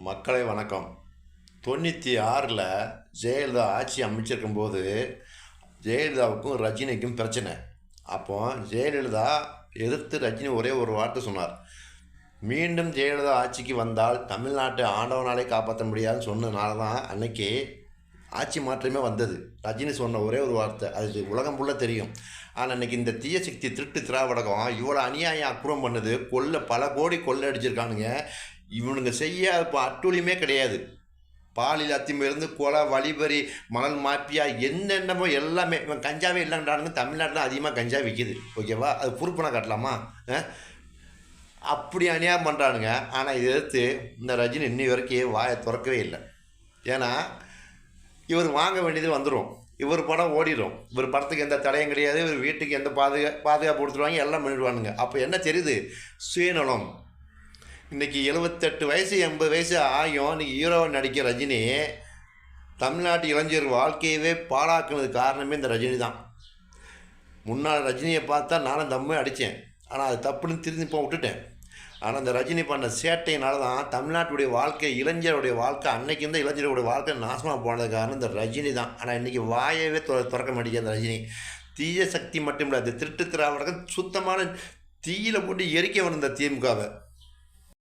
மக்களை வணக்கம். 96ல் ஜெயலலிதா ஆட்சி அமைச்சிருக்கும்போது ஜெயலலிதாவுக்கும் ரஜினிக்கும் பிரச்சனை. அப்போ ஜெயலலிதா எதிர்த்து ரஜினி ஒரே ஒரு வார்த்தை சொன்னார். மீண்டும் ஜெயலலிதா ஆட்சிக்கு வந்தால் தமிழ்நாட்டை ஆண்டவனாலே காப்பாற்ற முடியாதுன்னு சொன்னதுனால தான் அன்னைக்கு ஆட்சி மாற்றமே வந்தது. ரஜினி சொன்ன ஒரே ஒரு வார்த்தை, அது உலகம் ஃபுல்லாக தெரியும். ஆனால் அன்றைக்கி இந்த தீய சக்தி திருட்டு திராவிடகம் இவ்வளோ அநியாயம் அக்குறம் பண்ணுது, பல கோடி கொள்ளை அடிச்சிருக்கானுங்க. இவனுங்க செய்ய இப்போ அட்டூழியமே கிடையாது. பாலியல் அத்துமீறி கொலை, வழிபறி, மணல் மாப்பியா, என்னென்னமோ எல்லாமே. இவன் கஞ்சாவே இல்லைன்றானுங்க. தமிழ்நாட்டில் அதிகமாக கஞ்சா விற்கிது. ஓகேவா? அது பொறுப்புனா காட்டலாமா? அப்படி அநியாயம் பண்ணுறானுங்க. ஆனால் இதை எதிர்த்து இந்த ரஜினி இன்னி வரைக்கும் வாயை திறக்கவே இல்லை. ஏன்னா இவர் வாங்க வேண்டியது வந்துடும், இவர் படம் ஓடிடும், இவர் படத்துக்கு எந்த தடையும் கிடையாது, இவர் வீட்டுக்கு எந்த பாதுகாப்பு கொடுத்துருவாங்க, எல்லாம் பண்ணிடுவானுங்க. அப்போ என்ன தெரியுது? சுயநலம். இன்றைக்கி 78 வயசு 80 வயசு ஆகியும் இன்றைக்கி ஹீரோவை நடிக்கிற ரஜினி தமிழ்நாட்டு இளைஞர் வாழ்க்கையவே பாழாக்குனது காரணமே இந்த ரஜினி தான். முன்னால் ரஜினியை பார்த்தா நானும் தம்மே அடித்தேன், ஆனால் அது தப்புன்னு திரும்பி இப்போ விட்டுட்டேன். ஆனால் இந்த ரஜினி பண்ண சேட்டையினால தான் தமிழ்நாட்டுடைய வாழ்க்கை, இளைஞருடைய வாழ்க்கை, அன்னைக்கு இருந்த இளைஞருடைய வாழ்க்கை நாசமாக போனது காரணம் இந்த ரஜினி தான். ஆனால் இன்றைக்கி வாயவே திறக்க மாட்டேங்குது அந்த ரஜினி. தீய சக்தி மட்டும் இல்லை, அந்த திருட்டு திராவிடகம் சுத்தமான தீயில போட்டு எரிக்க வேணும் இந்த திமுகவை.